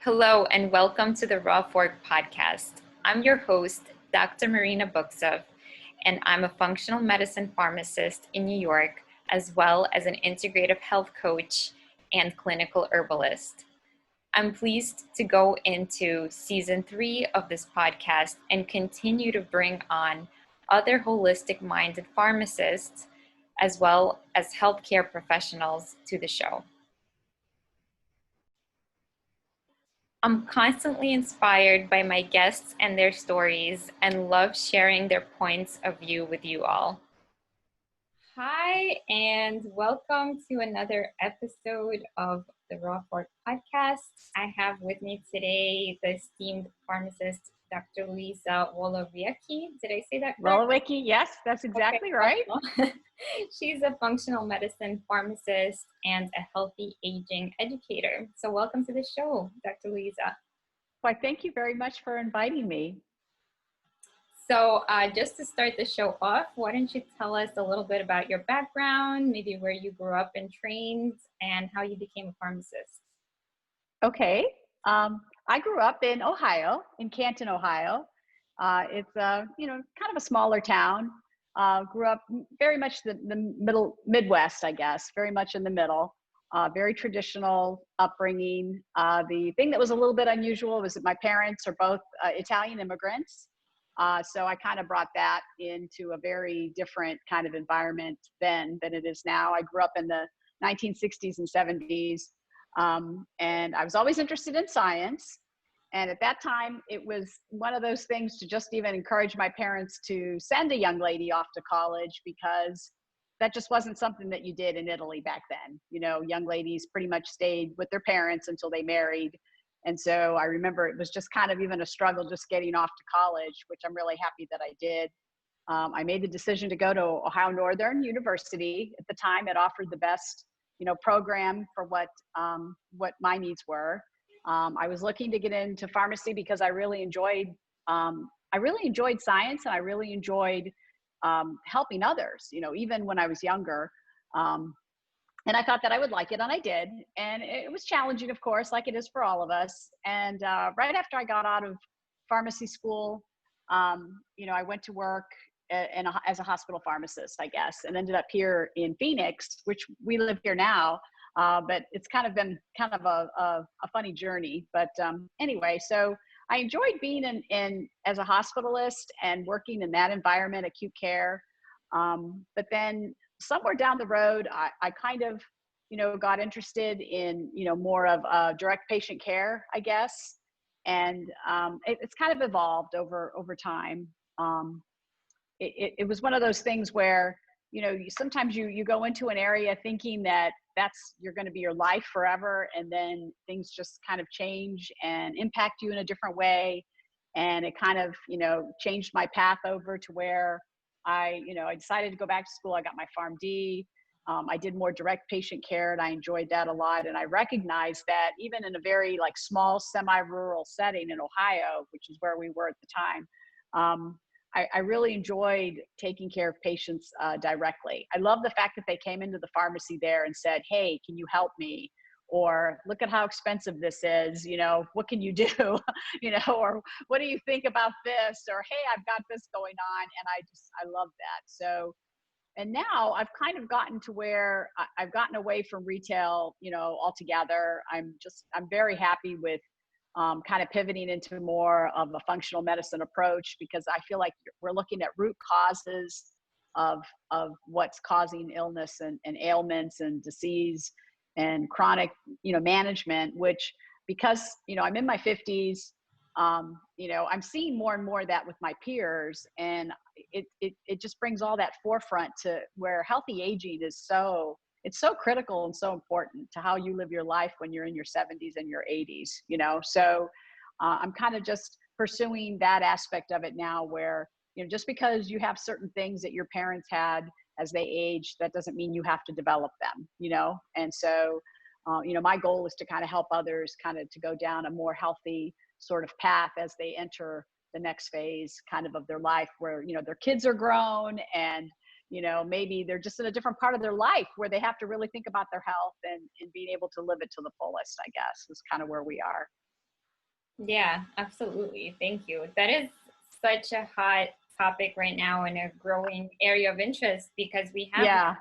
Hello and welcome to the Raw Fork podcast. I'm your host, Dr. Marina Buksov, and I'm a functional medicine pharmacist in New York, as well as an integrative health coach and clinical herbalist. I'm pleased to go into season 3 of this podcast and continue to bring on other holistic minded pharmacists, as well as healthcare professionals to the show. I'm constantly inspired by my guests and their stories and love sharing their points of view with you all. Hi, and welcome to another episode of the Raw Fork podcast. I have with me today the esteemed pharmacist, Dr. Louisa Wolowiecki. Did I say that correctly? Wolowiecki, yes, that's exactly right. She's a functional medicine pharmacist and a healthy aging educator. So welcome to the show, Dr. Louisa. Why, thank you very much for inviting me. So just to start the show off, why don't you tell us a little bit about your background, maybe where you grew up and trained, and how you became a pharmacist? Okay. I grew up in Ohio, in Canton, Ohio. It's kind of a smaller town. Grew up very much the Midwest, I guess, very much in the middle. Very traditional upbringing. The thing that was a little bit unusual was that my parents are both Italian immigrants. So I kind of brought that into a very different kind of environment then than it is now. I grew up in the 1960s and 70s, and I was always interested in science. And at that time, it was one of those things to just even encourage my parents to send a young lady off to college, because that just wasn't something that you did in Italy back then. You know, young ladies pretty much stayed with their parents until they married. And so I remember it was just kind of even a struggle just getting off to college, which I'm really happy that I did. I made the decision to go to Ohio Northern University. At the time, it offered the best, program for what my needs were. I was looking to get into pharmacy because I really enjoyed science, and I really enjoyed helping others. Even when I was younger. And I thought that I would like it, and I did. And it was challenging, of course, like it is for all of us. And right after I got out of pharmacy school, I went to work as a hospital pharmacist, I guess, and ended up here in Phoenix, which we live here now. But it's kind of been kind of a funny journey. But anyway, so I enjoyed being in as a hospitalist and working in that environment, acute care. But then somewhere down the road, I kind of, got interested in, more of direct patient care, I guess. And it's kind of evolved over time. It was one of those things where, sometimes you go into an area thinking that you're going to be your life forever. And then things just kind of change and impact you in a different way. And it kind of, changed my path over to where I decided to go back to school. I got my PharmD. I did more direct patient care, and I enjoyed that a lot. And I recognized that even in a very small, semi-rural setting in Ohio, which is where we were at the time, I really enjoyed taking care of patients directly. I love the fact that they came into the pharmacy there and said, "Hey, can you help me?" Or "Look at how expensive this is, what can you do?" Or "What do you think about this?" Or "Hey, I've got this going on." And I love that. So, and now I've kind of gotten to where I've gotten away from retail, altogether. I'm very happy with kind of pivoting into more of a functional medicine approach, because I feel like we're looking at root causes of what's causing illness and ailments and disease and chronic, management, which, because, I'm in my 50s, I'm seeing more and more of that with my peers. And it just brings all that forefront to where healthy aging is it's so critical and so important to how you live your life when you're in your 70s and your 80s, So I'm kind of just pursuing that aspect of it now, where, just because you have certain things that your parents had as they age, that doesn't mean you have to develop them, And so, my goal is to kind of help others kind of to go down a more healthy sort of path as they enter the next phase kind of their life, where, their kids are grown, and, maybe they're just in a different part of their life where they have to really think about their health and being able to live it to the fullest, I guess, is kind of where we are. Yeah, absolutely. Thank you. That is such a hot topic right now and a growing area of interest because we have Yeah,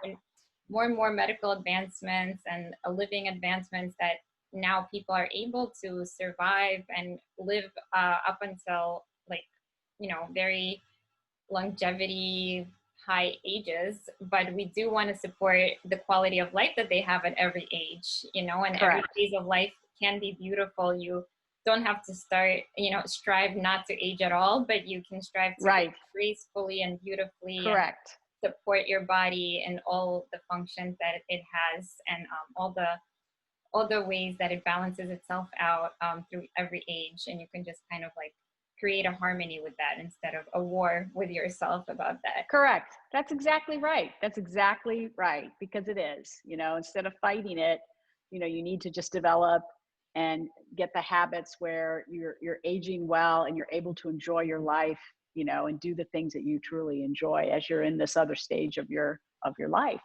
more and more medical advancements and living advancements that now people are able to survive and live up until like, very longevity, high ages, but we do want to support the quality of life that they have at every age, and every correct. phase of life can be beautiful. You don't have to strive not to age at all, but you can strive to age Right. gracefully and beautifully and Correct. support your body and all the functions that it has and all the ways that it balances itself out through every age, and you can just kind of like create a harmony with that instead of a war with yourself about that. Correct. That's exactly right. That's exactly right. Because it is, instead of fighting it, you need to just develop and get the habits where you're aging well and you're able to enjoy your life, and do the things that you truly enjoy as you're in this other stage of your life.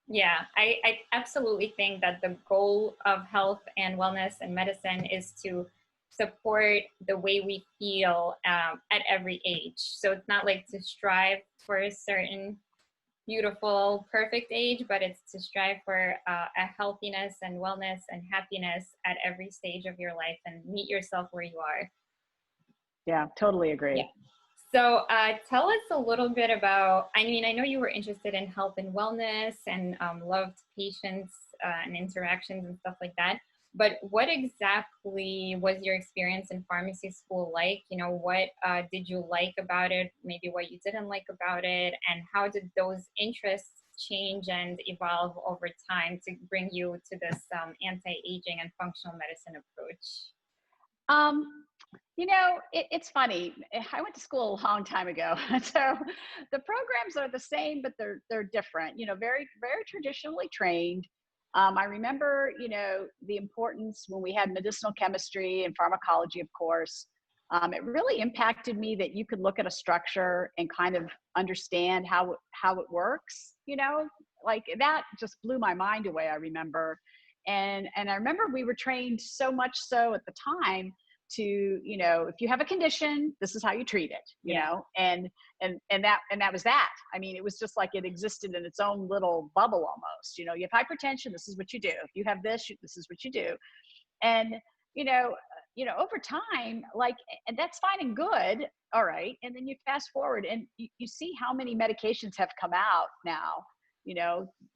Yeah, I absolutely think that the goal of health and wellness and medicine is to support the way we feel at every age. So it's not like to strive for a certain beautiful, perfect age, but it's to strive for a healthiness and wellness and happiness at every stage of your life and meet yourself where you are. Yeah, totally Yeah. agree. So tell us a little bit about, I mean, I know you were interested in health and wellness and loved patients and interactions and stuff like that. But what exactly was your experience in pharmacy school like? What did you like about it? Maybe what you didn't like about it? And how did those interests change and evolve over time to bring you to this anti-aging and functional medicine approach? Um, it's funny. I went to school a long time ago, so the programs are the same, but they're different. Very very traditionally trained. I remember, the importance when we had medicinal chemistry and pharmacology, of course. It really impacted me that you could look at a structure and kind of understand how it works. Like that just blew my mind away. I remember, and I remember we were trained so much so at the time to, if you have a condition, this is how you treat it, Yeah. and that was that. I mean, it was just like it existed in its own little bubble almost. You have hypertension, this is what you do. If you have this, this is what you do. And you know over time, like, and that's fine and good, all right. And then you fast forward and you see how many medications have come out now,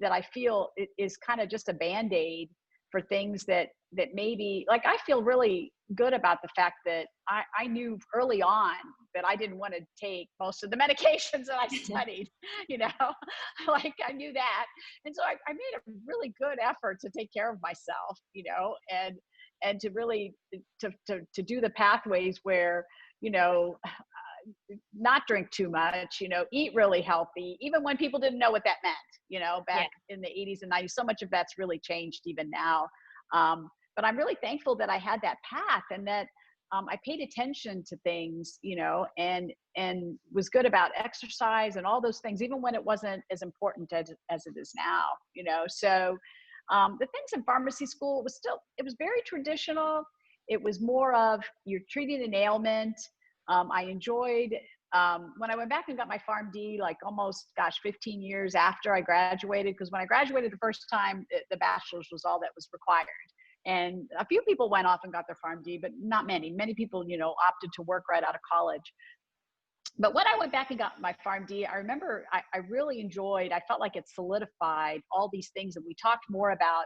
that I feel it is kind of just a band-aid for things that maybe, like, I feel really good about the fact that I knew early on that I didn't want to take most of the medications that I studied, you know, like I knew that. And so I made a really good effort to take care of myself, and to really to do the pathways where, not drink too much, eat really healthy, even when people didn't know what that meant, Yeah. back in the 80s and 90s. So much of that's really changed even now. But I'm really thankful that I had that path, and that I paid attention to things, and was good about exercise and all those things, even when it wasn't as important as it is now, So the things in pharmacy school, it was very traditional. It was more of you're treating an ailment. I enjoyed, when I went back and got my PharmD, like almost, 15 years after I graduated, because when I graduated the first time, the bachelor's was all that was required. And a few people went off and got their PharmD, but not many. Many people, opted to work right out of college. But when I went back and got my PharmD, I remember I really enjoyed, I felt like it solidified all these things that we talked more about,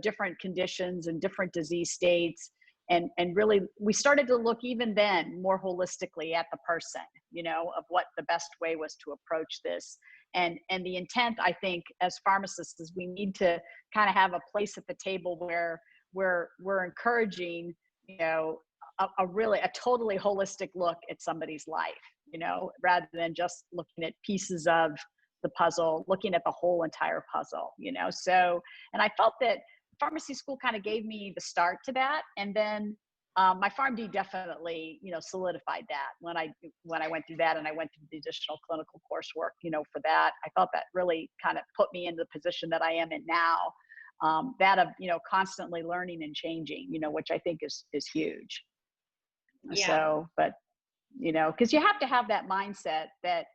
different conditions and different disease states. And really, we started to look even then more holistically at the person, of what the best way was to approach this. And the intent, I think, as pharmacists, is we need to kind of have a place at the table where we're encouraging, a totally holistic look at somebody's life, rather than just looking at pieces of the puzzle, looking at the whole entire puzzle, So, and I felt that pharmacy school kind of gave me the start to that. And then my PharmD definitely, solidified that when I went through that, and I went through the additional clinical coursework, for that. I felt that really kind of put me in the position that I am in now, that of, constantly learning and changing, which I think is huge. Yeah. So, but, because you have to have that mindset that,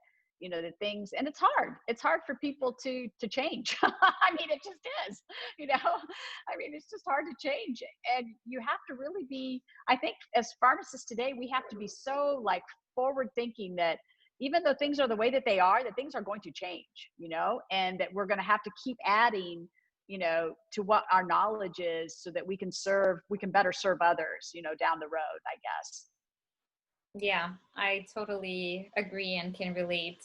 the things, and it's hard for people to change. I mean, it just is, I mean, it's just hard to change. And you have to really be, I think as pharmacists today, we have to be so like forward thinking that even though things are the way that they are, that things are going to change, and that we're going to have to keep adding, to what our knowledge is so that we can better serve others, down the road, I guess. Yeah, I totally agree and can relate.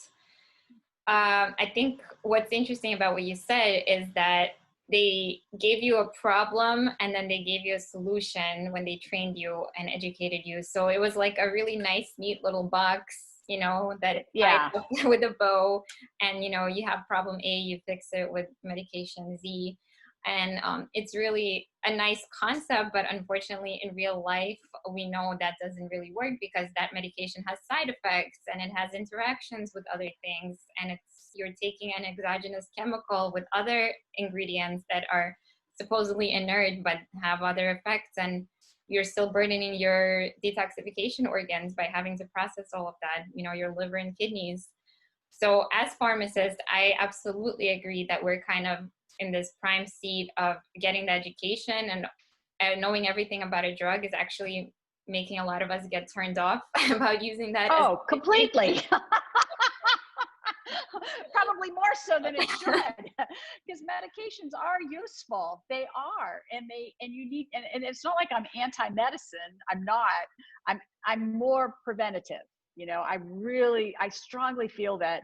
I think what's interesting about what you said is that they gave you a problem and then they gave you a solution when they trained you and educated you. So it was like a really nice, neat little box, that tied Yeah. up with a bow. And, you have problem A, you fix it with medication Z. And it's really a nice concept, but unfortunately in real life, we know that doesn't really work because that medication has side effects and it has interactions with other things. And you're taking an exogenous chemical with other ingredients that are supposedly inert, but have other effects. And you're still burdening your detoxification organs by having to process all of that, your liver and kidneys. So as pharmacists, I absolutely agree that we're kind of in this prime seat of getting the education, and knowing everything about a drug is actually making a lot of us get turned off about using that. Oh, completely. Probably more so than it should, because medications are useful. They are, and you need, and it's not like I'm anti-medicine. I'm not. I'm more preventative. I strongly feel that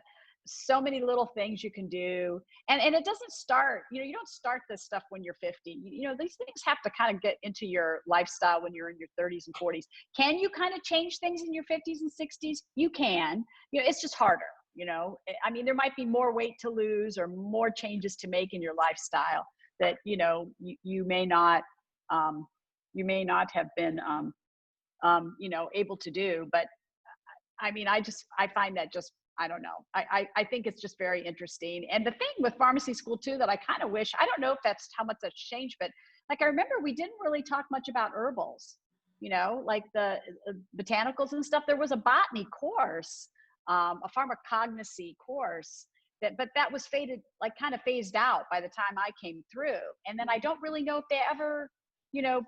so many little things you can do, and it doesn't start. You don't start this stuff when you're 50. These things have to kind of get into your lifestyle when you're in your 30s and 40s. Can you kind of change things in your 50s and 60s? You can. It's just harder. I mean, there might be more weight to lose or more changes to make in your lifestyle that, you may not have been, able to do. But I mean, I find that just, I don't know. I think it's just very interesting. And the thing with pharmacy school too, that I kind of wish, I don't know if that's how much that's changed, but like, I remember we didn't really talk much about herbals, like the botanicals and stuff. There was a botany course, a pharmacognosy course but that was kind of phased out by the time I came through. And then I don't really know if they ever,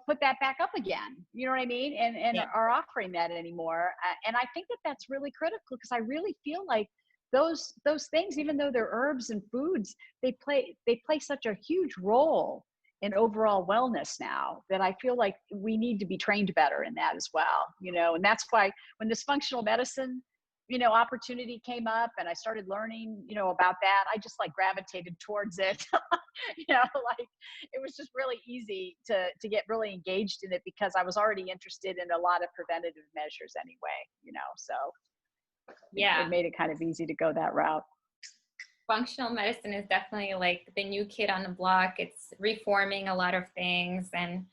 put that back up again, you know what I mean? And Yeah. are offering that anymore. And I think that that's really critical, because I really feel like those things, even though they're herbs and foods, they play such a huge role in overall wellness now, that I feel like we need to be trained better in that as well, and that's why when this functional medicine opportunity came up and I started learning, about that, I just like gravitated towards it. Like it was just really easy to get really engaged in it, because I was already interested in a lot of preventative measures anyway, so Yeah. it made it kind of easy to go that route. Functional medicine is definitely like the new kid on the block. It's reforming a lot of things and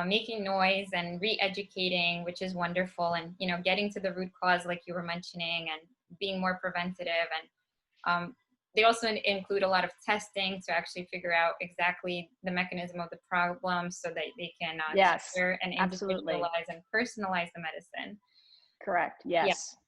making noise and re-educating, which is wonderful. And, getting to the root cause, like you were mentioning, and being more preventative. And they also include a lot of testing to actually figure out exactly the mechanism of the problem so that they can Yes, tailor and absolutely. individualize and personalize the medicine. Correct. Yes. Yeah.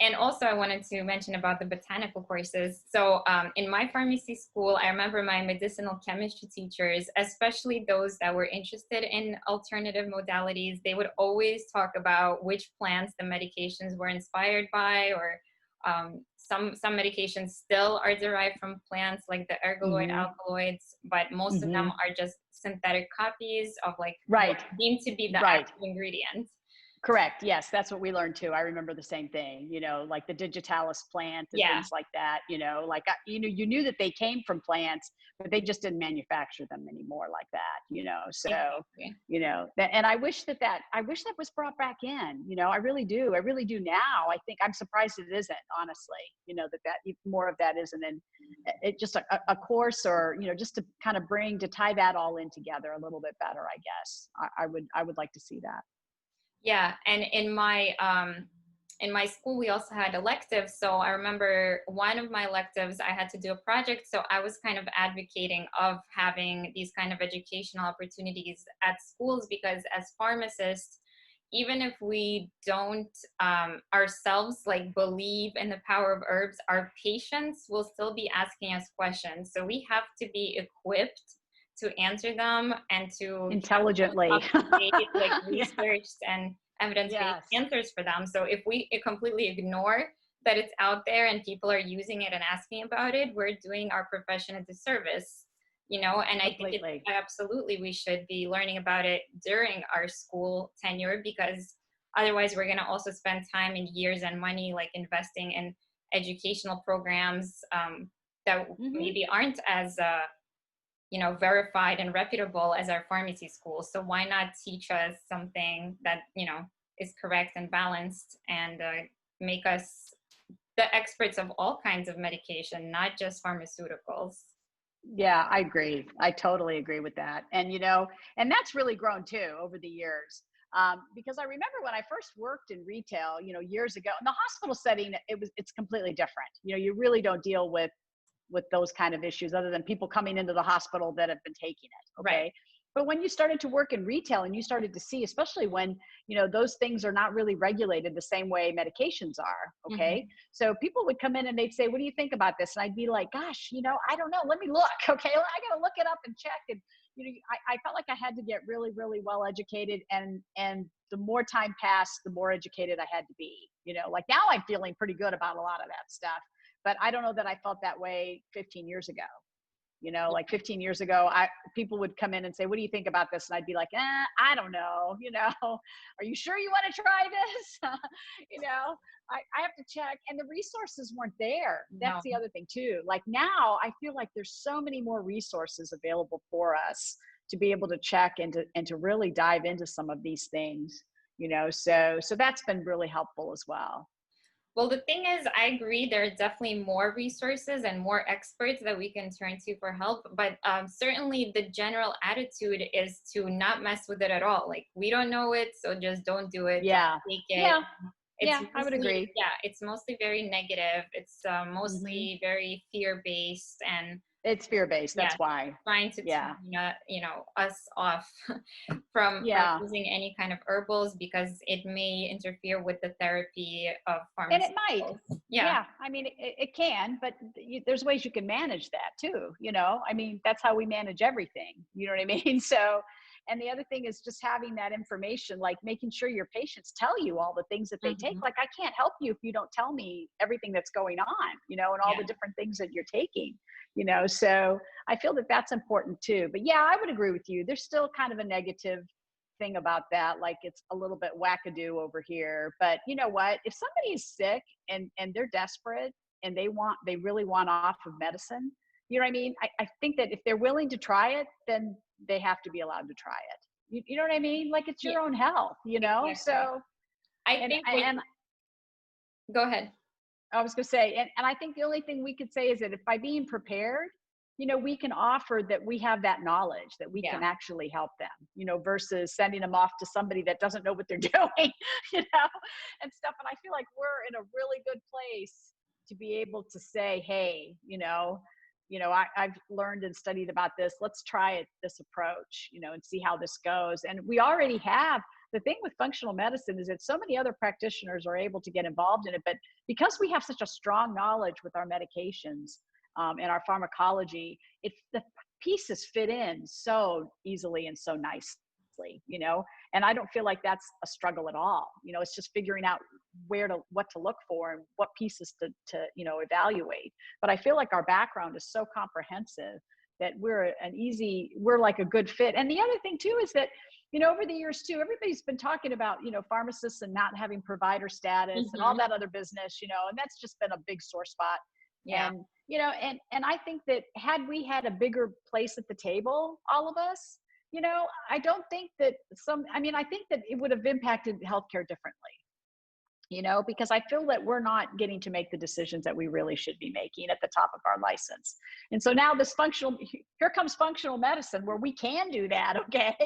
And also I wanted to mention about the botanical courses. So in my pharmacy school, I remember my medicinal chemistry teachers, especially those that were interested in alternative modalities, they would always talk about which plants the medications were inspired by, or some medications still are derived from plants, like the ergoloid alkaloids, but most of them are just synthetic copies of like what deemed to be the active ingredient. Correct. Yes, that's what we learned too. I remember the same thing, like the digitalis plant and things like that, like, you knew that they came from plants, but they just didn't manufacture them anymore like that, so, and I wish that was brought back in, I really do. I really do now. I think I'm surprised it isn't, honestly, that more of that isn't in it, just a course, or, just to kind of to tie that all in together a little bit better, I guess. I would like to see that. Yeah, and in my school, we also had electives. So I remember one of my electives, I had to do a project. So I was kind of advocating of having these kind of educational opportunities at schools, because as pharmacists, even if we don't ourselves like believe in the power of herbs, our patients will still be asking us questions. So we have to be equipped to answer them and to have those Intelligently. up-to-date, like Yeah. researched and evidence-based Yes. answers for them. So if we completely ignore that it's out there and people are using it and asking about it, we're doing our profession a disservice, you know. And I think it Completely. absolutely we should be learning about it during our school tenure, because otherwise we're going to also spend time and years and money like investing in educational programs that Hmm. maybe aren't as you know, verified and reputable as our pharmacy schools. So why not teach us something that, you know, is correct and balanced, and make us the experts of all kinds of medication, not just pharmaceuticals. Yeah, I agree. I totally agree with that. And, and that's really grown too over the years. Because I remember when I first worked in retail, years ago, in the hospital setting, it's completely different. You really don't deal with those kind of issues other than people coming into the hospital that have been taking it. Right. Okay. But when you started to work in retail and you started to see, especially when, those things are not really regulated the same way medications are. Okay. Hmm. So people would come in and they'd say, what do you think about this? And I'd be like, gosh, I don't know. Let me look. Okay. I got to look it up and check. And, I felt like I had to get really, really well educated. And the more time passed, the more educated I had to be, like now I'm feeling pretty good about a lot of that stuff, but I don't know that I felt that way 15 years ago. Like 15 years ago, people would come in and say, what do you think about this? And I'd be like, I don't know, are you sure you want to try this? I have to check. And the resources weren't there. That's No. the other thing too. Like now I feel like there's so many more resources available for us to be able to check and to really dive into some of these things, so that's been really helpful as well. Well, the thing is, I agree, there are definitely more resources and more experts that we can turn to for help. But certainly the general attitude is to not mess with it at all. Like, we don't know it, so just don't do it, don't Yeah. take it. Yeah. It's Yeah. I would mostly, agree. yeah, it's mostly very negative. It's Hmm. mostly very fear-based, and It's fear-based. yeah, That's why. trying to Yeah. turn us off from Yeah. using any kind of herbals because it may interfere with the therapy of And it might. pharmaceuticals. Yeah. Yeah. I mean, it can, but there's ways you can manage that too. I mean, that's how we manage everything. You know what I mean? So, and the other thing is just having that information, like making sure your patients tell you all the things that they take. Hmm. Like, I can't help you if you don't tell me everything that's going on, and all Yeah. the different things that you're taking, so I feel that that's important too. But yeah, I would agree with you. There's still kind of a negative thing about that, like it's a little bit wackadoo over here. But you know what, if somebody is sick and they're desperate and they really want off of medicine, you know what I mean, I think that if they're willing to try it, then they have to be allowed to try it. You know what I mean, like it's Yeah. your own health, Exactly. so I and think and go ahead. I was going to say, and I think the only thing we could say is that if by being prepared, we can offer that we have that knowledge that we can Yeah. actually help them, versus sending them off to somebody that doesn't know what they're doing, and stuff. And I feel like we're in a really good place to be able to say, hey, I've learned and studied about this. Let's try it, this approach, and see how this goes. And we already have. The thing with functional medicine is that so many other practitioners are able to get involved in it, but because we have such a strong knowledge with our medications and our pharmacology, the pieces fit in so easily and so nicely, and I don't feel like that's a struggle at all. It's just figuring out what to look for and what pieces to evaluate. But I feel like our background is so comprehensive that we're like a good fit. And the other thing too is that, over the years too, everybody's been talking about, pharmacists and not having provider status and all Hmm. that other business, and that's just been a big sore spot. Yeah. And, and I think that had we had a bigger place at the table, all of us, I don't think that I think that it would have impacted healthcare differently, because I feel that we're not getting to make the decisions that we really should be making at the top of our license. And so now here comes functional medicine where we can do that. Okay.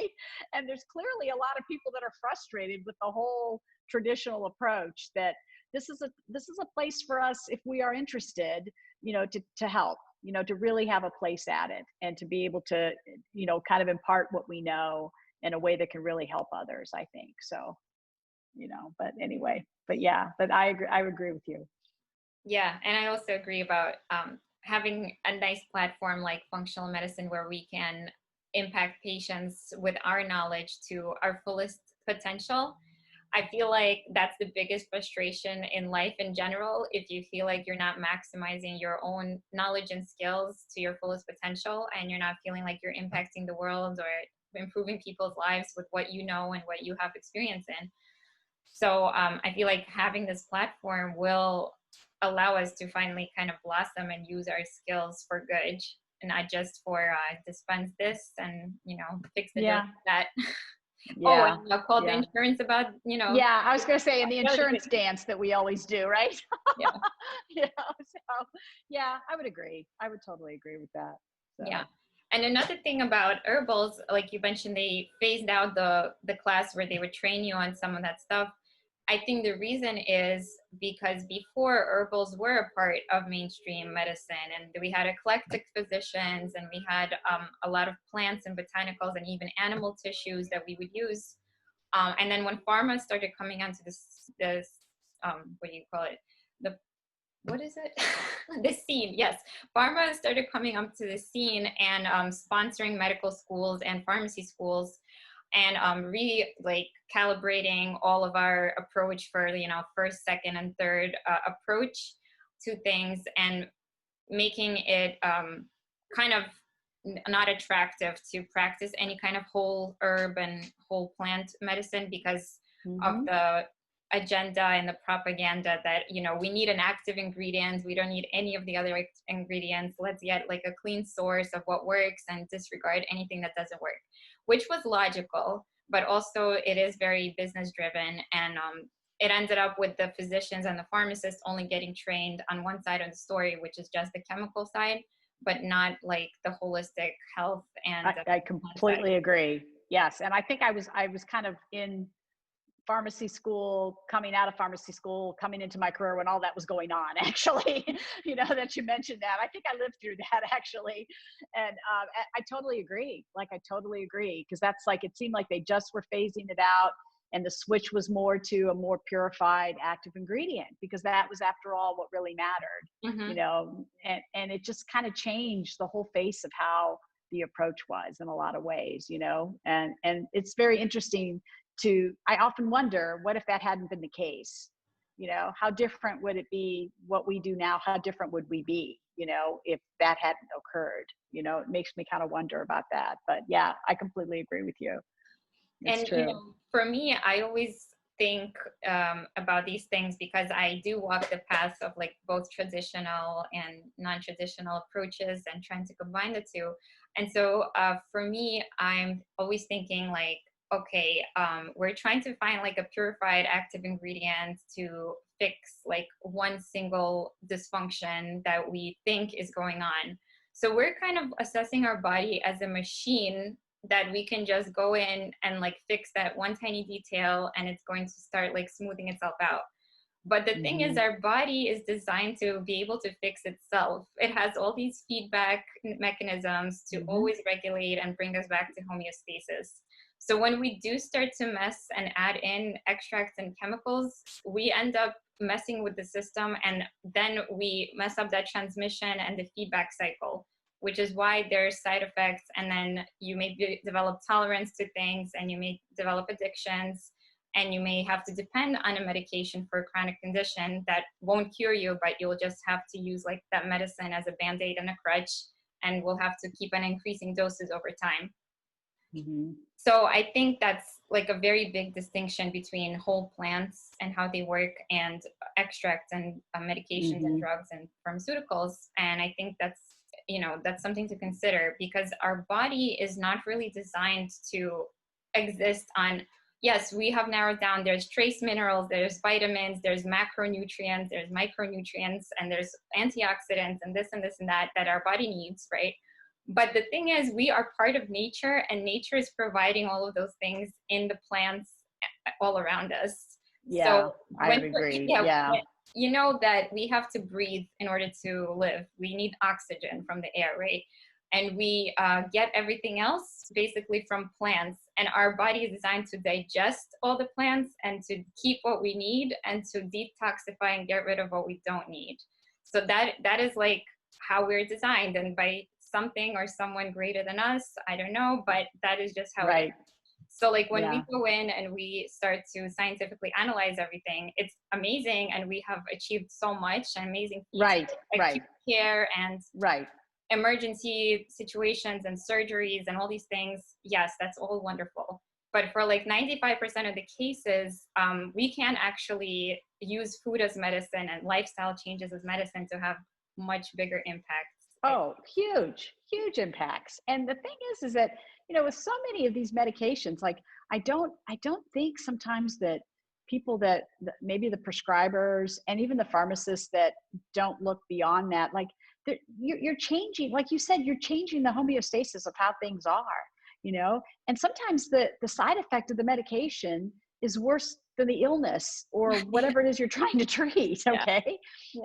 And there's clearly a lot of people that are frustrated with the whole traditional approach. That this is a place for us, if we are interested, to help, to really have a place at it and to be able to, kind of impart what we know in a way that can really help others, I think. So but anyway, but yeah, but I would agree with you. Yeah, and I also agree about having a nice platform like functional medicine where we can impact patients with our knowledge to our fullest potential. I feel like that's the biggest frustration in life in general. If you feel like you're not maximizing your own knowledge and skills to your fullest potential, and you're not feeling like you're impacting the world or improving people's lives with what you know and what you have experience in. So I feel like having this platform will allow us to finally kind of blossom and use our skills for good, and not just for dispense this and fix the Yeah. that. Oh, Yeah. and call the Yeah. insurance about Yeah, I was going to say, in the insurance dance that we always do, right? Yeah. So yeah, I would agree. I would totally agree with that. So. Yeah. And another thing about Herbals, like you mentioned, they phased out the class where they would train you on some of that stuff. I think the reason is because before, Herbals were a part of mainstream medicine, and we had eclectic physicians, and we had a lot of plants and botanicals and even animal tissues that we would use. And then when pharma started coming onto this what do you call it? What is it? The scene. Yes. Pharma started coming up to the scene and sponsoring medical schools and pharmacy schools, and calibrating all of our approach for, first, second, and third approach to things, and making it kind of not attractive to practice any kind of whole herb and whole plant medicine because of the agenda and the propaganda that, we need an active ingredient. We don't need any of the other ingredients. Let's get like a clean source of what works and disregard anything that doesn't work, which was logical, but also it is very business driven. And it ended up with the physicians and the pharmacists only getting trained on one side of the story, which is just the chemical side, but not like the holistic health. And I completely agree. Yes. And I think I was kind of in pharmacy school, coming out of pharmacy school, coming into my career when all that was going on, actually, that you mentioned that. I think I lived through that, actually. And I totally agree. I totally agree. Because that's it seemed like they just were phasing it out, and the switch was more to a more purified active ingredient, because that was, after all, what really mattered, and it just kind of changed the whole face of how the approach was in a lot of ways, and it's very interesting I often wonder, what if that hadn't been the case? How different would it be, what we do now? How different would we be, if that hadn't occurred? It makes me kind of wonder about that. But yeah, I completely agree with you. It's true. For me, I always think about these things because I do walk the path of both traditional and non-traditional approaches and trying to combine the two. And so for me, I'm always thinking okay, we're trying to find a purified active ingredient to fix one single dysfunction that we think is going on. So we're kind of assessing our body as a machine that we can just go in and fix that one tiny detail, and it's going to start smoothing itself out. But the thing is, our body is designed to be able to fix itself. It has all these feedback mechanisms to always regulate and bring us back to homeostasis. So when we do start to mess and add in extracts and chemicals, we end up messing with the system, and then we mess up that transmission and the feedback cycle, which is why there's side effects, and then you may develop tolerance to things, and you may develop addictions, and you may have to depend on a medication for a chronic condition that won't cure you, but you'll just have to use that medicine as a Band-Aid and a crutch, and we'll have to keep on increasing doses over time. So I think that's a very big distinction between whole plants and how they work, and extracts and medications and drugs and pharmaceuticals. And I think that's something to consider, because our body is not really designed to exist on, yes, we have narrowed down, there's trace minerals, there's vitamins, there's macronutrients, there's micronutrients, and there's antioxidants and this and this and that our body needs, right? But the thing is, we are part of nature, and nature is providing all of those things in the plants all around us. Yeah, so I would agree. You know that we have to breathe in order to live. We need oxygen from the air, right? and we get everything else basically from plants. And our body is designed to digest all the plants and to keep what we need and to detoxify and get rid of what we don't need. So that is like how we're designed, and by something or someone greater than us, I don't know, but that is just how it is. So like when we go in and we start to scientifically analyze everything, it's amazing, and we have achieved so much, amazing feats, acute care and emergency situations and surgeries and all these things. Yes, that's all wonderful. But for like 95% of the cases, we can actually use food as medicine and lifestyle changes as medicine to have much bigger impacts. Oh, huge, huge impacts. And the thing is that, you know, with so many of these medications, like I don't think sometimes that people that maybe the prescribers and even the pharmacists that don't look beyond that, like you're changing, like you said, you're changing the homeostasis of how things are, you know, and sometimes the side effect of the medication is worse than the illness or whatever it is you're trying to treat. Okay.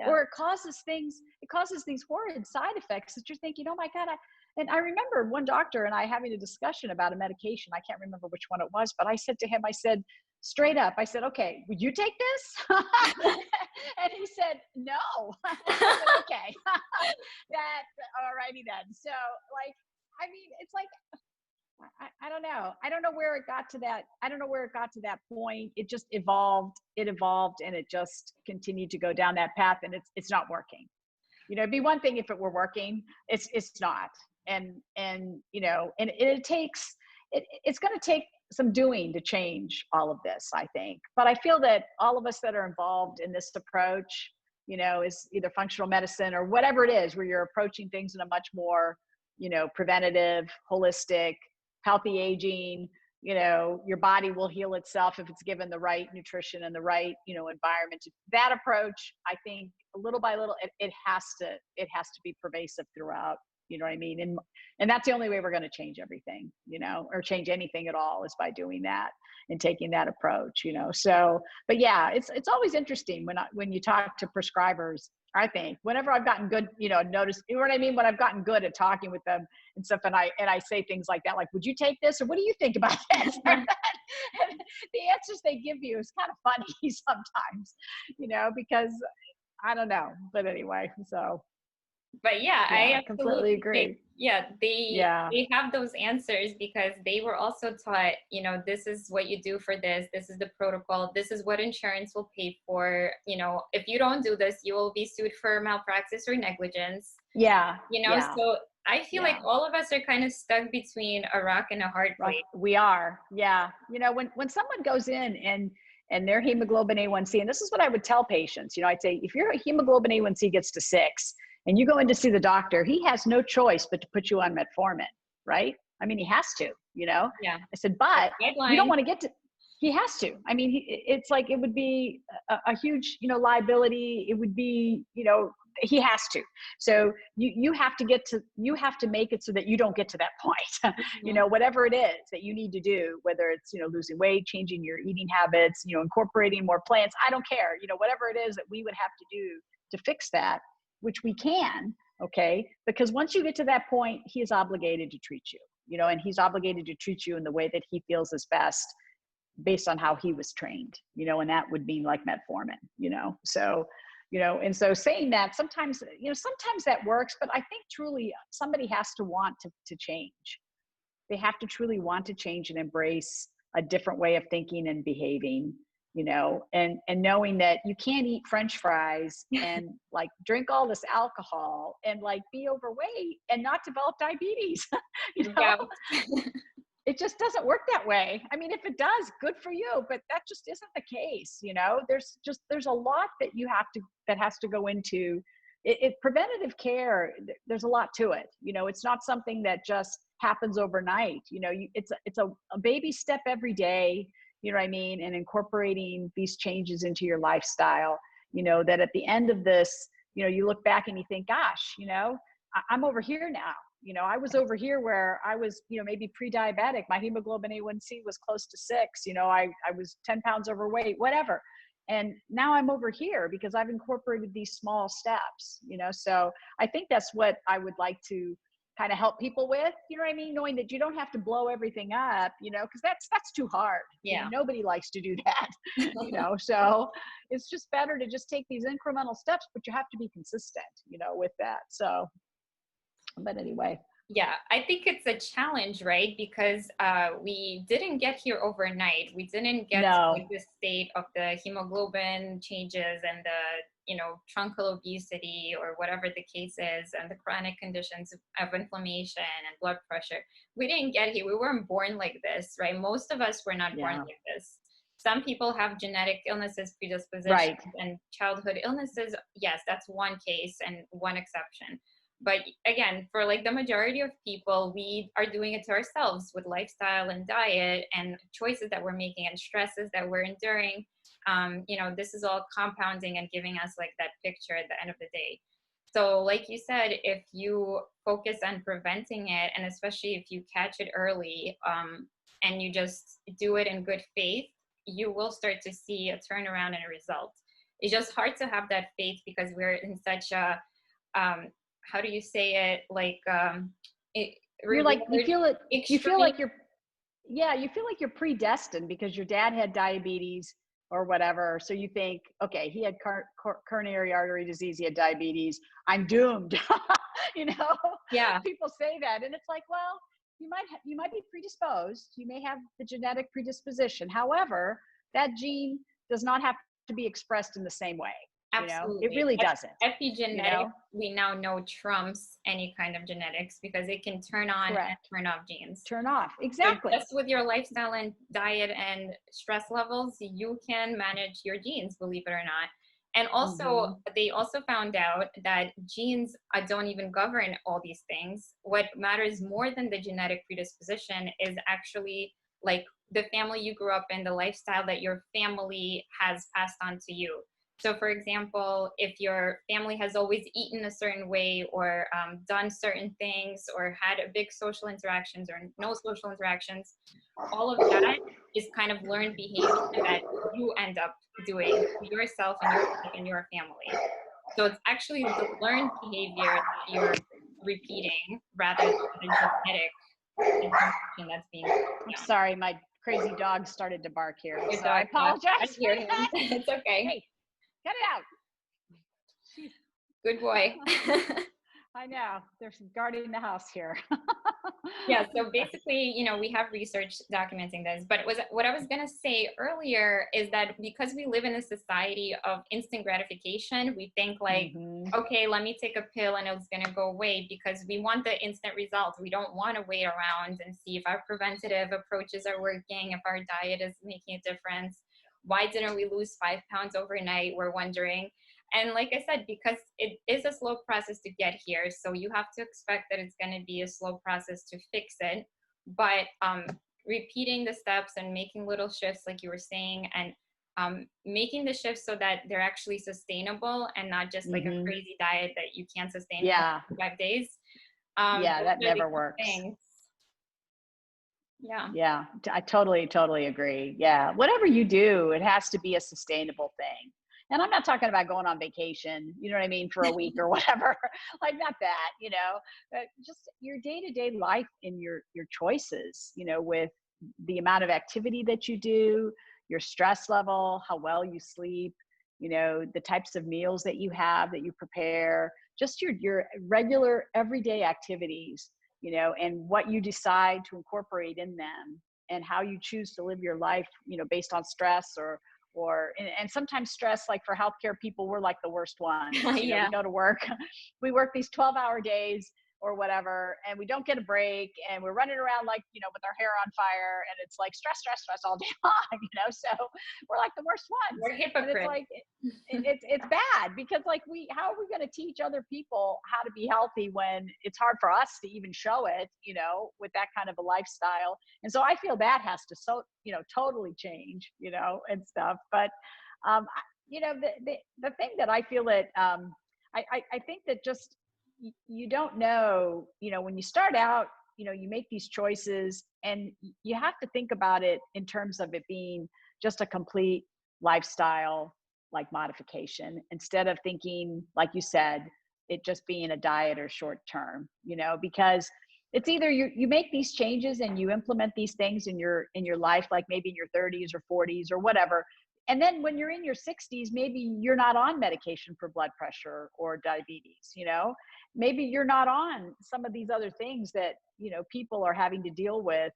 Or it causes these horrid side effects that you're thinking, oh my God. And I remember one doctor and I having a discussion about a medication. I can't remember which one it was, but I said to him, I said, straight up, I said, okay, would you take this? And he said, no. I said, okay, all righty then. So like, I mean, it's like, I don't know. I don't know where it got to that. I don't know where it got to that point. It just evolved. It evolved, and it just continued to go down that path. And it's not working. You know, it'd be one thing if it were working. It's not. And you know, and it's going to take some doing to change all of this, I think. But I feel that all of us that are involved in this approach, you know, is either functional medicine or whatever it is, where you're approaching things in a much more, you know, preventative, holistic, healthy aging, you know, your body will heal itself if it's given the right nutrition and the right, you know, environment. That approach, I think, little by little, it has to be pervasive throughout. You know what I mean? And that's the only way we're going to change everything, you know, or change anything at all, is by doing that and taking that approach, you know. So, but yeah, it's always interesting when you talk to prescribers. I think whenever I've gotten good, you know, notice, you know what I mean? When I've gotten good at talking with them and stuff, and I say things like that, like, would you take this? Or what do you think about this? And the answers they give you is kind of funny sometimes, you know, because I don't know, but anyway, so. But yeah, I completely agree. They have those answers because they were also taught, you know, this is what you do for this is the protocol, this is what insurance will pay for, you know, if you don't do this, you will be sued for malpractice or negligence. You know, so I feel like all of us are kind of stuck between a rock and a hard place. We are. You know, when someone goes in and their hemoglobin A1C, and this is what I would tell patients, you know, I'd say, if your hemoglobin A1C gets to 6 and you go in to see the doctor, he has no choice but to put you on metformin, right? I mean, he has to, you know? I said, but you don't want to get to, he has to. I mean, it's like, it would be a huge, you know, liability. It would be, you know, he has to. So you have to make it so that you don't get to that point. You know, whatever it is that you need to do, whether it's, you know, losing weight, changing your eating habits, you know, incorporating more plants, I don't care, you know, whatever it is that we would have to do to fix that, which we can, okay? Because once you get to that point, he is obligated to treat you, you know, and he's obligated to treat you in the way that he feels is best based on how he was trained, you know, and that would mean like metformin, you know? So, you know, and so saying that sometimes, you know, sometimes that works, but I think truly somebody has to want to change. They have to truly want to change and embrace a different way of thinking and behaving, you know, and knowing that you can't eat French fries and like drink all this alcohol and like be overweight and not develop diabetes. You know, it just doesn't work that way. I mean, if it does, good for you, but that just isn't the case. You know, there's a lot that has to go into it. Preventative care, there's a lot to it. You know, it's not something that just happens overnight. You know, it's a baby step every day. You know what I mean? And incorporating these changes into your lifestyle, you know, that at the end of this, you know, you look back and you think, gosh, you know, I'm over here now. You know, I was over here where I was, you know, maybe pre-diabetic. My hemoglobin A1C was close to 6. You know, I was 10 pounds overweight, whatever. And now I'm over here because I've incorporated these small steps, you know? So I think that's what I would like to kind of help people with, you know what I mean? Knowing that you don't have to blow everything up, you know, because that's too hard. You know, Yeah. nobody likes to do that, you know, so it's just better to just take these incremental steps, but you have to be consistent, you know, with that. So, but anyway. Yeah, I think it's a challenge, right? Because we didn't get here overnight. We didn't get to No. like the state of the hemoglobin changes and the, truncal obesity or whatever the case is, and the chronic conditions of inflammation and blood pressure. We didn't get here. We weren't born like this, right? Most of us were not born Yeah. like this. Some people have genetic illnesses, predispositions, Right. and childhood illnesses. Yes, that's one case and one exception. But again, for like the majority of people, we are doing it to ourselves with lifestyle and diet and choices that we're making and stresses that we're enduring. This is all compounding and giving us like that picture at the end of the day. So like you said, if you focus on preventing it, and especially if you catch it early, and you just do it in good faith, you will start to see a turnaround and a result. It's just hard to have that faith because we're in such a, how do you say it? Like, You're like, you feel like you feel like you're predestined because your dad had diabetes or whatever. So you think, okay, he had coronary artery disease, he had diabetes, I'm doomed. You know, Yeah. people say that. And it's like, well, you might be predisposed. You may have the genetic predisposition. However, that gene does not have to be expressed in the same way. Absolutely. You know, it really doesn't. Epigenetics, you know? we now know trumps any kind of genetics because it can turn on Correct. and turn off genes. Turn off. Exactly. So just with your lifestyle and diet and stress levels, you can manage your genes, believe it or not. And also, they also found out that genes don't even govern all these things. What matters more than the genetic predisposition is actually like the family you grew up in, the lifestyle that your family has passed on to you. So for example, if your family has always eaten a certain way or done certain things or had a big social interactions or no social interactions, all of that is kind of learned behavior that you end up doing yourself and your family. So it's actually the learned behavior that you're repeating rather than the genetic information that's being. I'm sorry, my crazy dog started to bark here. Your So dog, I apologize. I hear him. It's okay. Hey, get it out. Good boy. I know. There's guarding the house here. Yeah, so basically, we have research documenting this, but what I was going to say earlier is that because we live in a society of instant gratification, we think like, okay, let me take a pill and it's going to go away because we want the instant results. We don't want to wait around and see if our preventative approaches are working, if our diet is making a difference. Why didn't we lose 5 pounds overnight? We're wondering. And like I said, because it is a slow process to get here, so you have to expect that it's going to be a slow process to fix it. But repeating the steps and making little shifts, like you were saying, and making the shifts so that they're actually sustainable and not just like a crazy diet that you can't sustain for 5 days. That never works. Yeah, I totally agree. Yeah, whatever you do, it has to be a sustainable thing. And I'm not talking about going on vacation, you know what I mean, for a week or whatever, like not that, but just your day-to-day life and your choices, with the amount of activity that you do, your stress level, how well you sleep, the types of meals that you have, that you prepare, just your regular everyday activities, and what you decide to incorporate in them and how you choose to live your life, based on stress and sometimes stress, like for healthcare people, we're like the worst ones. We go to work, we work these 12-hour days or whatever, and we don't get a break, and we're running around like, with our hair on fire, and it's like stress all day long, so we're like the worst ones. We're hypocrites. It's like, it's bad because like how are we going to teach other people how to be healthy when it's hard for us to even show it, with that kind of a lifestyle. And so I feel that has to totally change, and stuff. But, the thing that I feel that, I think that just, you don't know, when you start out, you make these choices and you have to think about it in terms of it being just a complete lifestyle like modification, instead of thinking, like you said, it just being a diet or short term, because it's either you make these changes and you implement these things in your life, like maybe in your 30s or 40s or whatever. And then when you're in your 60s, maybe you're not on medication for blood pressure or diabetes, maybe you're not on some of these other things that, people are having to deal with.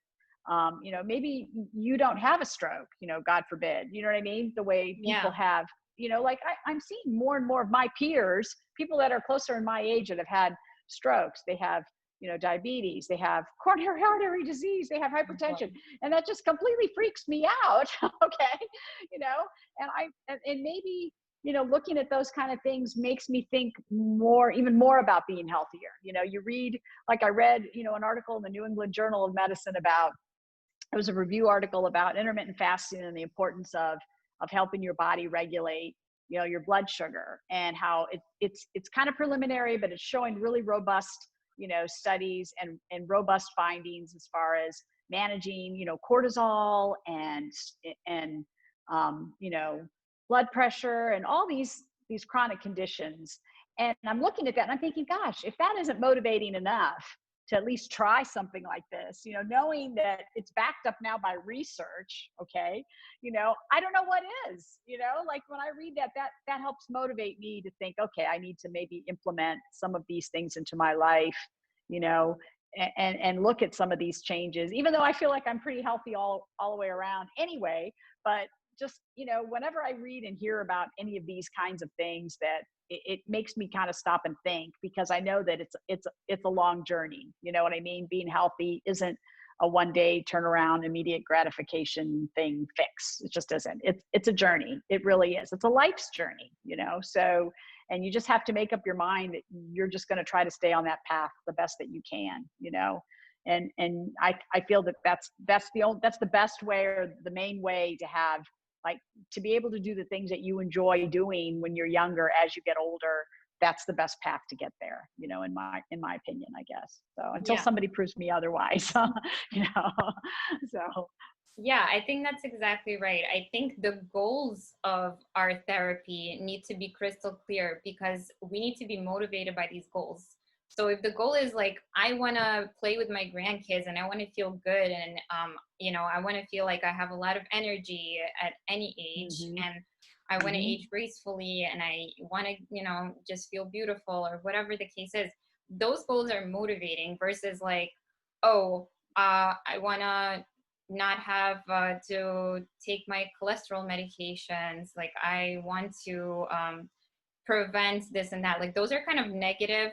Maybe you don't have a stroke, God forbid, you know what I mean? The way people have, like I'm seeing more and more of my peers, people that are closer in my age that have had strokes, they have, diabetes, they have coronary artery disease, they have hypertension. And that just completely freaks me out. Okay. And maybe, looking at those kind of things makes me think even more about being healthier. You read, like I read, an article in the New England Journal of Medicine about, it was a review article about intermittent fasting and the importance of helping your body regulate, your blood sugar, and how it's kind of preliminary, but it's showing really robust, studies and robust findings as far as managing, cortisol and blood pressure and all these chronic conditions. And I'm looking at that and I'm thinking, gosh, if that isn't motivating enough to at least try something like this, knowing that it's backed up now by research, okay, I don't know what is, like when I read that helps motivate me to think, okay, I need to maybe implement some of these things into my life, and look at some of these changes, even though I feel like I'm pretty healthy all the way around anyway. But just, whenever I read and hear about any of these kinds of things, that it makes me kind of stop and think, because I know that it's a long journey. You know what I mean? Being healthy isn't a one day turnaround, immediate gratification thing fix. It just isn't. It's a journey. It really is. It's a life's journey, so, and you just have to make up your mind that you're just going to try to stay on that path the best that you can, and I feel that that's the best way, or the main way, to have, like, to be able to do the things that you enjoy doing when you're younger. As you get older, that's the best path to get there, in my opinion, I guess. So until somebody proves me otherwise, so. Yeah, I think that's exactly right. I think the goals of our therapy need to be crystal clear, because we need to be motivated by these goals. So if the goal is like, I want to play with my grandkids and I want to feel good, and I want to feel like I have a lot of energy at any age, and I want to age gracefully, and I want to, just feel beautiful, or whatever the case is, those goals are motivating, versus like, I want to not have to take my cholesterol medications. Like, I want to prevent this and that. Like, those are kind of negative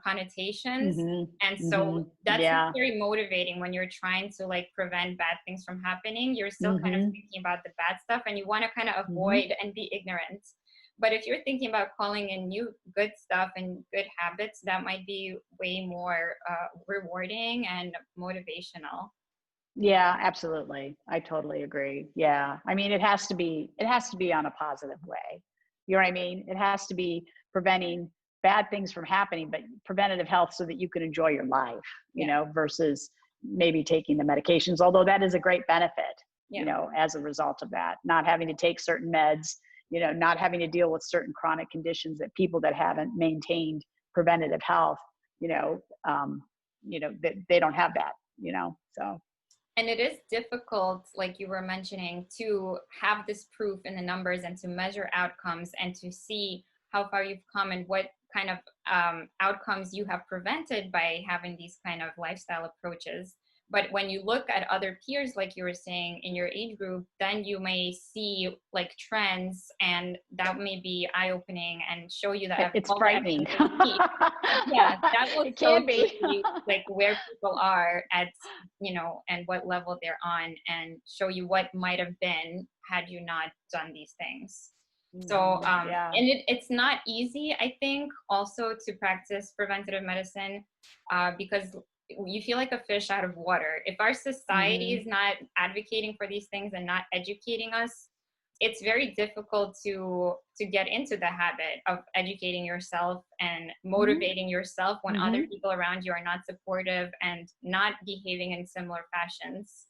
connotations. And so that's not very motivating when you're trying to like prevent bad things from happening. You're still kind of thinking about the bad stuff, and you want to kind of avoid and be ignorant. But if you're thinking about calling in new good stuff and good habits, that might be way more rewarding and motivational. Yeah, absolutely. I totally agree. Yeah. I mean, it has to be on a positive way. You know what I mean? It has to be preventing bad things from happening, but preventative health so that you can enjoy your life, versus maybe taking the medications, although that is a great benefit, as a result of that, not having to take certain meds, not having to deal with certain chronic conditions that people that haven't maintained preventative health, they don't have that, so. And it is difficult, like you were mentioning, to have this proof in the numbers and to measure outcomes and to see how far you've come and what kind of outcomes you have prevented by having these kind of lifestyle approaches. But when you look at other peers, like you were saying, in your age group, then you may see like trends, and that may be eye-opening and show you that it's frightening. Yeah, that will it can be like where people are at, and what level they're on, and show you what might have been had you not done these things. So, and it's not easy, I think, also to practice preventative medicine, because you feel like a fish out of water. If our society is not advocating for these things and not educating us, it's very difficult to get into the habit of educating yourself and motivating yourself when other people around you are not supportive and not behaving in similar fashions.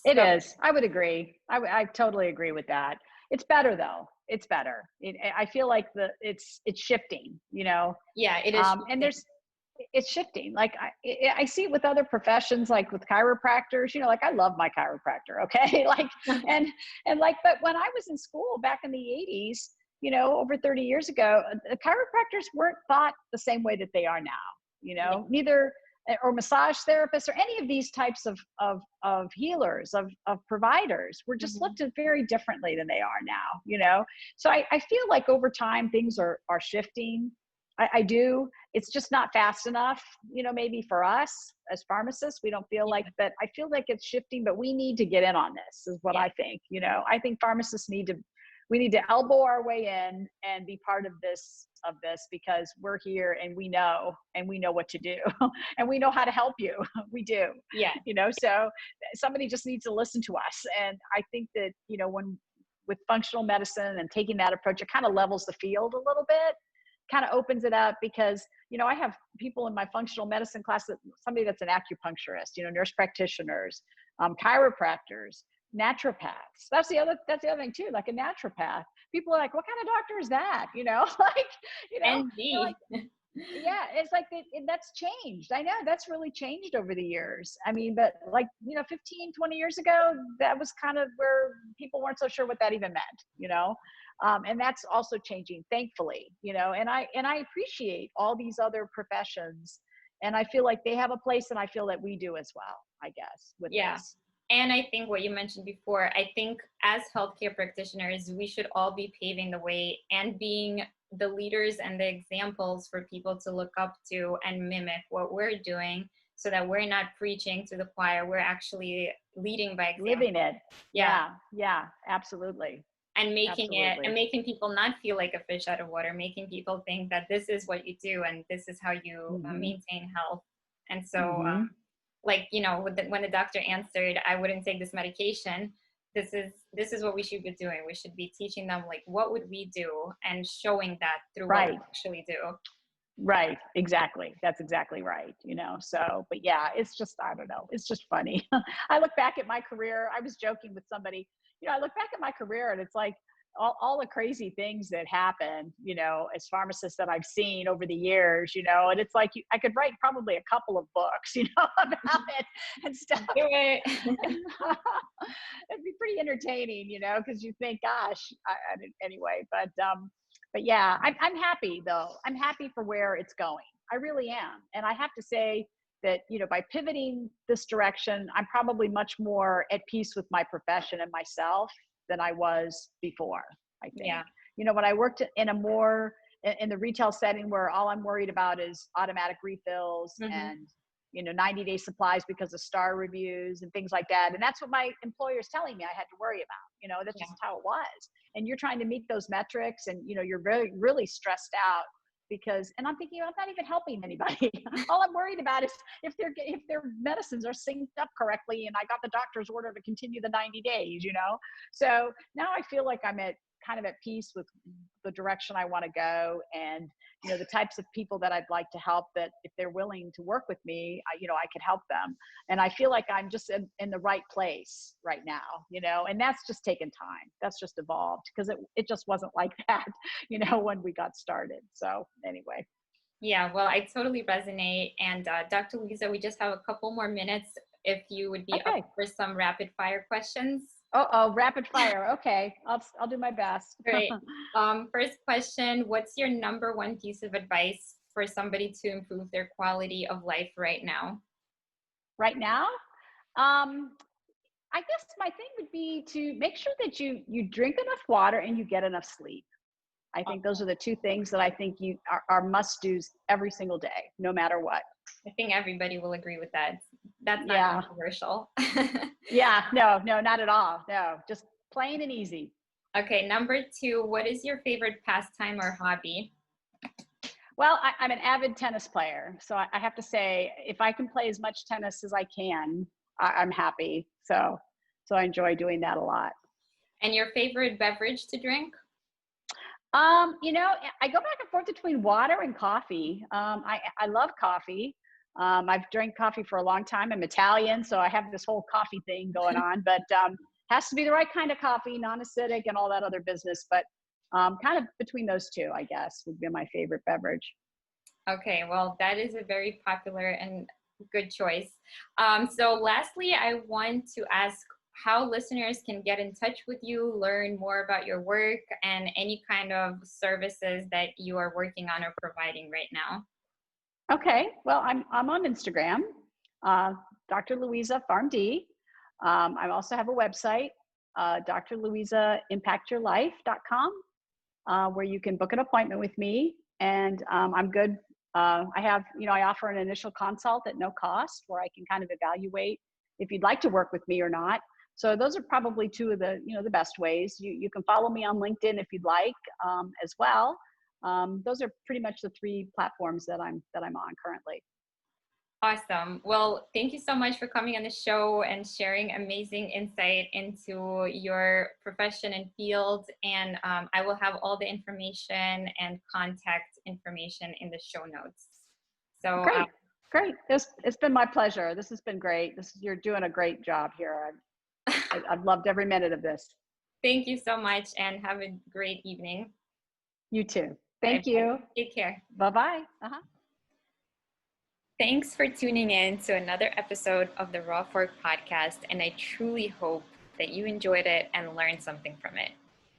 It is. I would agree. I totally agree with that. It's better though. it's better. I feel like it's shifting, you know. Yeah, it is. And it's shifting. Like I see it with other professions, like with chiropractors, you know, like I love my chiropractor. Okay. Like, and like, but when I was in school back in the 80s, you know, over 30 years ago, the chiropractors weren't thought the same way that they are now, you know, neither, or massage therapists or any of these types of healers, of providers were just looked at very differently than they are now, you know? So I feel like over time, things are shifting. I do. It's just not fast enough, you know, maybe for us as pharmacists, we don't feel like that. I feel like it's shifting, but we need to get in on this is what I think. You know, I think pharmacists we need to elbow our way in and be part of this because we're here and we know what to do and we know how to help you. We do. Yeah. You know, so somebody just needs to listen to us. And I think that, you know, with functional medicine and taking that approach, it kind of levels the field a little bit, kind of opens it up because, you know, I have people in my functional medicine class somebody that's an acupuncturist, you know, nurse practitioners, chiropractors, naturopaths. That's the other thing too, like a naturopath. People are like, what kind of doctor is that? You know, like, you know, like, yeah, it's like that's changed. I know that's really changed over the years. I mean, but like, you know, 15, 20 years ago, that was kind of where people weren't so sure what that even meant, you know? And that's also changing, thankfully, you know, and I appreciate all these other professions and I feel like they have a place and I feel that we do as well, I guess, with this. And I think what you mentioned before, I think as healthcare practitioners, we should all be paving the way and being the leaders and the examples for people to look up to and mimic what we're doing so that we're not preaching to the choir. We're actually leading by example. Living it. Yeah, absolutely. And making people not feel like a fish out of water, making people think that this is what you do and this is how you maintain health. And so, like, you know, when the doctor answered, I wouldn't take this medication, this is what we should be doing. We should be teaching them, like, what would we do and showing that through what we actually do. Right. Exactly. That's exactly right. You know, so, but yeah, it's just, I don't know. It's just funny. I look back at my career. I was joking with somebody, you know, I look back at my career and it's like all the crazy things that happen, you know, as pharmacists that I've seen over the years, you know, and it's like, I could write probably a couple of books, you know, about it and stuff. It'd be pretty entertaining, you know, because you think, gosh, anyway, but yeah, I'm happy though. I'm happy for where it's going. I really am. And I have to say that, you know, by pivoting this direction, I'm probably much more at peace with my profession and myself than I was before, I think. Yeah. You know, when I worked in in the retail setting where all I'm worried about is automatic refills and, you know, 90-day supplies because of star reviews and things like that. And that's what my employer's telling me I had to worry about, you know, that's just how it was. And you're trying to meet those metrics and, you know, you're really, really stressed out because, and I'm thinking, I'm not even helping anybody. All I'm worried about is if their medicines are synced up correctly and I got the doctor's order to continue the 90 days, you know? So now I feel like I'm kind of at peace with the direction I want to go and, you know, the types of people that I'd like to help, that if they're willing to work with me, you know, I could help them. And I feel like I'm just in the right place right now, you know, and that's just taken time. That's just evolved because it just wasn't like that, you know, when we got started. So anyway. Yeah, well, I totally resonate. And Dr. Louisa, we just have a couple more minutes if you would be up for some rapid fire questions. Oh, rapid fire. Okay. I'll do my best. Great. First question, what's your number one piece of advice for somebody to improve their quality of life right now? Right now? I guess my thing would be to make sure that you drink enough water and you get enough sleep. I think those are the two things that I think are must-dos every single day, no matter what. I think everybody will agree with that. That's not controversial. Yeah, no, not at all. No, just plain and easy. Okay, number two, what is your favorite pastime or hobby? Well, I'm an avid tennis player. So I have to say, if I can play as much tennis as I can, I'm happy. So I enjoy doing that a lot. And your favorite beverage to drink? You know, I go back and forth between water and coffee. I love coffee. I've drank coffee for a long time. I'm Italian, so I have this whole coffee thing going on, but has to be the right kind of coffee, non-acidic and all that other business. But kind of between those two, I guess, would be my favorite beverage. Okay, well, that is a very popular and good choice. So lastly, I want to ask how listeners can get in touch with you, learn more about your work, and any kind of services that you are working on or providing right now. Okay, well, I'm on Instagram, uh, Dr. Louisa PharmD. I also have a website, drlouisaimpactyourlife.com, where you can book an appointment with me, and I'm good. I have, I offer an initial consult at no cost, where I can kind of evaluate if you'd like to work with me or not. So those are probably two of the, the best ways. You can follow me on LinkedIn if you'd like, as well. Those are pretty much the three platforms that I'm on currently. Awesome. Well, thank you so much for coming on the show and sharing amazing insight into your profession and field. And I will have all the information and contact information in the show notes. So great. It's been my pleasure. This has been great. You're doing a great job here. I've loved every minute of this. Thank you so much, and have a great evening. You too. Thank you. Take care. Bye-bye. Thanks for tuning in to another episode of the Raw Fork podcast, and I truly hope that you enjoyed it and learned something from it.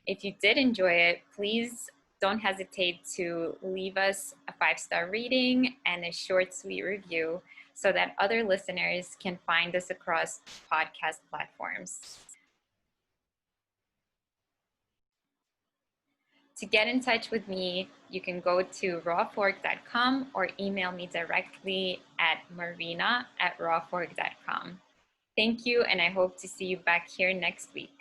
If you did enjoy it, please don't hesitate to leave us a 5-star rating and a short, sweet review so that other listeners can find us across podcast platforms. To get in touch with me, you can go to rawfork.com or email me directly at marina@rawfork.com. Thank you, and I hope to see you back here next week.